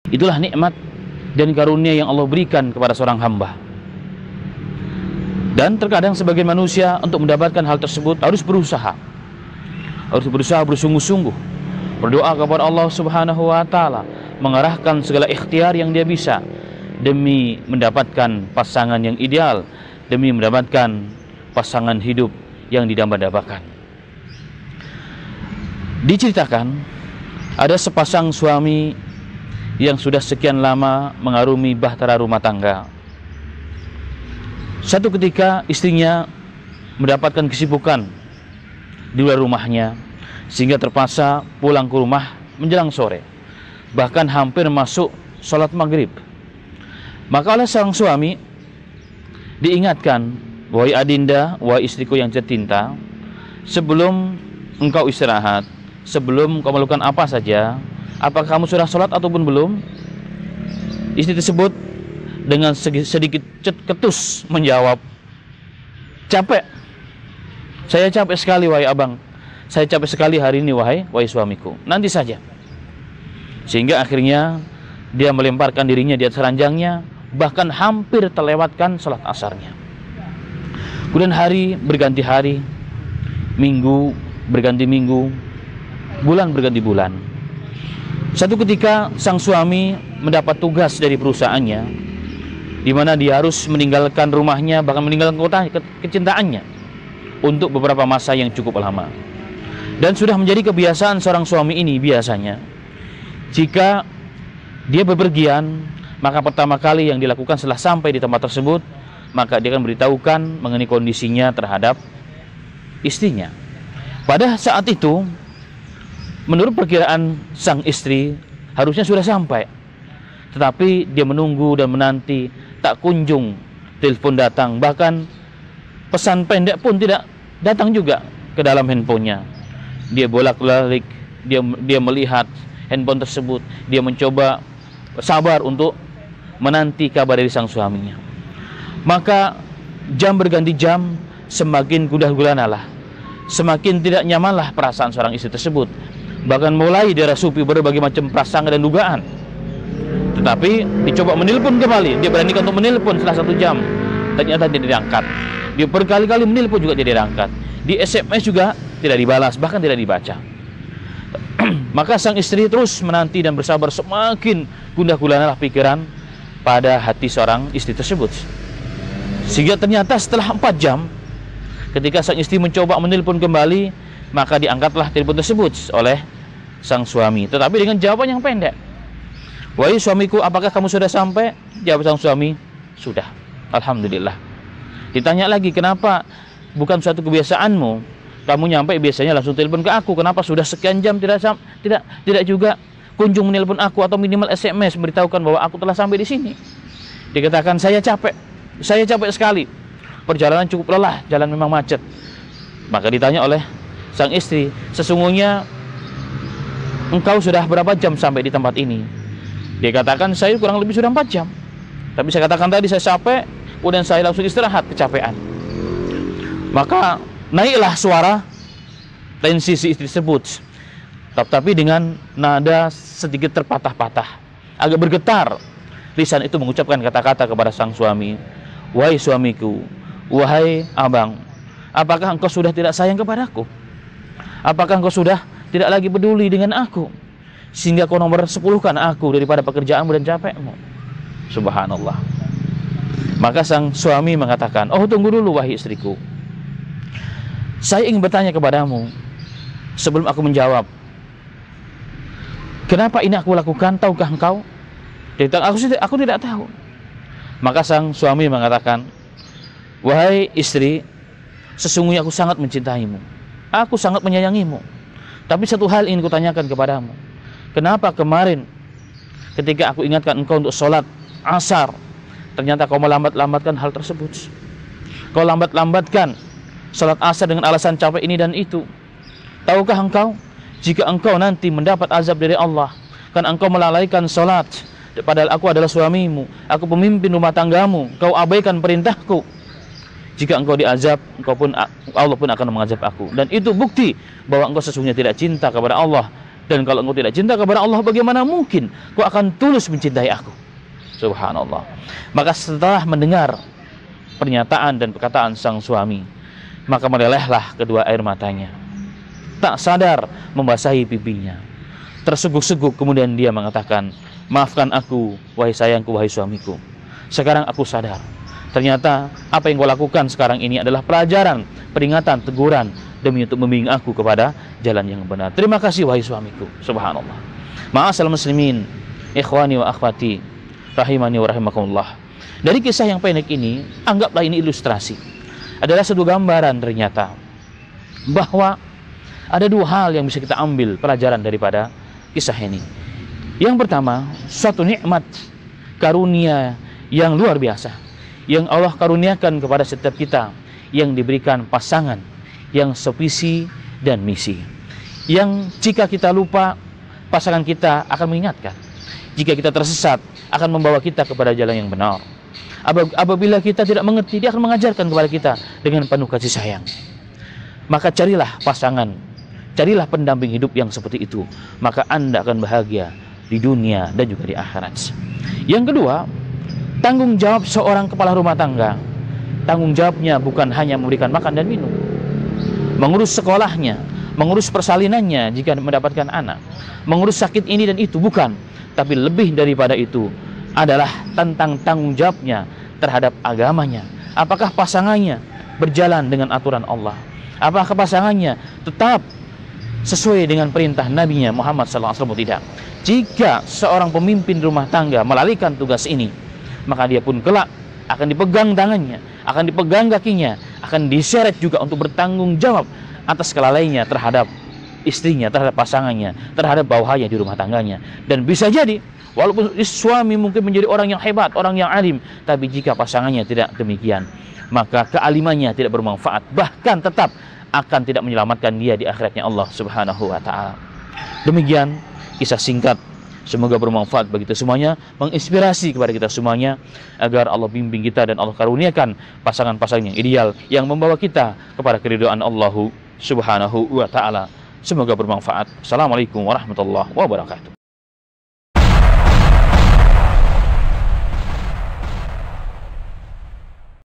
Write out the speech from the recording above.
Itulah nikmat dan karunia yang Allah berikan kepada seorang hamba. Dan terkadang sebagian manusia untuk mendapatkan hal tersebut harus berusaha bersungguh-sungguh, berdoa kepada Allah Subhanahu wa taala, mengarahkan segala ikhtiar yang dia bisa demi mendapatkan pasangan yang ideal, demi mendapatkan pasangan hidup yang didamba-dambakan. Diceritakan ada sepasang suami yang sudah sekian lama mengarungi bahtera rumah tangga. Satu ketika istrinya mendapatkan kesibukan di luar rumahnya, sehingga terpaksa pulang ke rumah menjelang sore, bahkan hampir masuk sholat maghrib. Maka oleh sang suami diingatkan, wahai adinda, wahai istriku yang tercinta, sebelum engkau istirahat, sebelum kau melakukan apa saja, apakah kamu sudah sholat ataupun belum? Istri tersebut dengan sedikit ketus menjawab, capek. Saya capek sekali wahai abang. Saya capek sekali hari ini wahai suamiku. Nanti saja. Sehingga akhirnya dia melemparkan dirinya di atas ranjangnya, bahkan hampir terlewatkan sholat asarnya. Kemudian hari berganti hari, minggu berganti minggu, bulan berganti bulan. Satu ketika sang suami mendapat tugas dari perusahaannya, di mana dia harus meninggalkan rumahnya, bahkan meninggalkan kota kecintaannya untuk beberapa masa yang cukup lama. Dan sudah menjadi kebiasaan seorang suami ini biasanya, jika dia bepergian, maka pertama kali yang dilakukan setelah sampai di tempat tersebut, maka dia akan beritahukan mengenai kondisinya terhadap istrinya. Pada saat itu, menurut perkiraan sang istri, harusnya sudah sampai. Tetapi dia menunggu dan menanti, tak kunjung telepon datang. Bahkan pesan pendek pun tidak datang juga ke dalam handphonenya. Dia bolak-balik, dia melihat handphone tersebut, dia mencoba sabar untuk menanti kabar dari sang suaminya. Maka jam berganti jam, semakin gundah gulanalah, semakin tidak nyamanlah perasaan seorang istri tersebut. Bahkan mulai dirasuki berbagai macam prasangka dan dugaan. Tetapi dicoba menelpon kembali, dia beranikan untuk menelpon setelah 1 jam, ternyata tidak diangkat. Dia berkali-kali menelpon juga tidak diangkat. Di SMS juga tidak dibalas, bahkan tidak dibaca. Maka sang istri terus menanti dan bersabar, semakin gundah gulana pikiran pada hati seorang istri tersebut. Sehingga ternyata setelah 4 jam, ketika sang istri mencoba menelpon kembali, maka diangkatlah telepon tersebut oleh sang suami, tetapi dengan jawaban yang pendek. Wahai suamiku, apakah kamu sudah sampai? Jawab sang suami, sudah, alhamdulillah. Ditanya lagi, kenapa bukan suatu kebiasaanmu kamu nyampe biasanya langsung telepon ke aku, kenapa sudah sekian jam tidak juga kunjung menelpon aku atau minimal SMS memberitahukan bahwa aku telah sampai di sini? Dikatakan, saya capek sekali, perjalanan cukup lelah, jalan memang macet. Maka ditanya oleh sang istri, sesungguhnya engkau sudah berapa jam sampai di tempat ini? Dia katakan, saya kurang lebih sudah 4 jam. Tapi saya katakan tadi saya capek, kemudian saya langsung istirahat, kecapean. Maka naiklah suara tensi si istri tersebut, tapi dengan nada sedikit terpatah-patah, agak bergetar. Lisan itu mengucapkan kata-kata kepada sang suami, wahai suamiku, wahai abang, apakah engkau sudah tidak sayang kepadaku? Apakah engkau sudah tidak lagi peduli dengan aku, sehingga kau nomor 10-kan aku daripada pekerjaanmu dan capekmu? Subhanallah. Maka sang suami mengatakan, oh tunggu dulu wahai istriku, saya ingin bertanya kepadamu sebelum aku menjawab. Kenapa ini aku lakukan? Tahukah engkau? Dia kata, aku tidak tahu. Maka sang suami mengatakan, wahai istri, sesungguhnya aku sangat mencintaimu, aku sangat menyayangimu. Tapi satu hal ingin kutanyakan kepadamu. Kenapa kemarin ketika aku ingatkan engkau untuk sholat asar, ternyata kau melambat-lambatkan hal tersebut? Kau lambat-lambatkan sholat asar dengan alasan capek ini dan itu. Tahukah engkau, jika engkau nanti mendapat azab dari Allah, kan engkau melalaikan sholat, padahal aku adalah suamimu, aku pemimpin rumah tanggamu, kau abaikan perintahku. Jika engkau diazab, Allah pun akan mengazab aku. Dan itu bukti bahwa engkau sesungguhnya tidak cinta kepada Allah Dan kalau engkau tidak cinta kepada Allah, bagaimana mungkin kau akan tulus mencintai aku? Subhanallah. Maka setelah mendengar pernyataan dan perkataan sang suami, maka melelehlah kedua air matanya. Tak sadar membasahi pipinya. Terseguk-seguk kemudian dia mengatakan, maafkan aku, wahai sayangku, wahai suamiku. Sekarang aku sadar. Ternyata apa yang kau lakukan sekarang ini adalah pelajaran, peringatan, teguran demi untuk membimbing aku kepada jalan yang benar. Terima kasih wahai suamiku. Subhanallah. Ma'asal muslimin, ikhwani wa akhwati, rahimani wa rahimakumullah. Dari kisah yang pendek ini, anggaplah ini ilustrasi. Adalah satu gambaran ternyata bahwa ada dua hal yang bisa kita ambil pelajaran daripada kisah ini. Yang pertama, suatu nikmat karunia yang luar biasa yang Allah karuniakan kepada setiap kita, yang diberikan pasangan yang sevisi dan misi, yang jika kita lupa, pasangan kita akan mengingatkan. Jika kita tersesat, akan membawa kita kepada jalan yang benar. Apabila kita tidak mengerti, dia akan mengajarkan kepada kita dengan penuh kasih sayang. Maka carilah pasangan, carilah pendamping hidup yang seperti itu, maka Anda akan bahagia di dunia dan juga di akhirat. Yang kedua, tanggung jawab seorang kepala rumah tangga. Tanggung jawabnya bukan hanya memberikan makan dan minum, mengurus sekolahnya, mengurus persalinannya jika mendapatkan anak, mengurus sakit ini dan itu, bukan. Tapi lebih daripada itu adalah tentang tanggung jawabnya terhadap agamanya. Apakah pasangannya berjalan dengan aturan Allah? Apakah pasangannya tetap sesuai dengan perintah Nabi-Nya Muhammad SAW? Tidak. Jika seorang pemimpin rumah tangga melalaikan tugas ini, maka dia pun kelak akan dipegang tangannya, akan dipegang kakinya, akan diseret juga untuk bertanggung jawab atas kelalaiannya terhadap istrinya, terhadap pasangannya, terhadap bawahannya di rumah tangganya. Dan bisa jadi walaupun suami mungkin menjadi orang yang hebat, orang yang alim, tapi jika pasangannya tidak demikian, maka kealimannya tidak bermanfaat, bahkan tetap akan tidak menyelamatkan dia di akhiratnya Allah Subhanahu wa taala. Demikian kisah singkat, semoga bermanfaat bagi kita semuanya, menginspirasi kepada kita semuanya, agar Allah bimbing kita dan Allah karuniakan pasangan-pasangan yang ideal yang membawa kita kepada keridhaan Allah Subhanahu wa taala. Semoga bermanfaat. Assalamualaikum warahmatullahi wabarakatuh.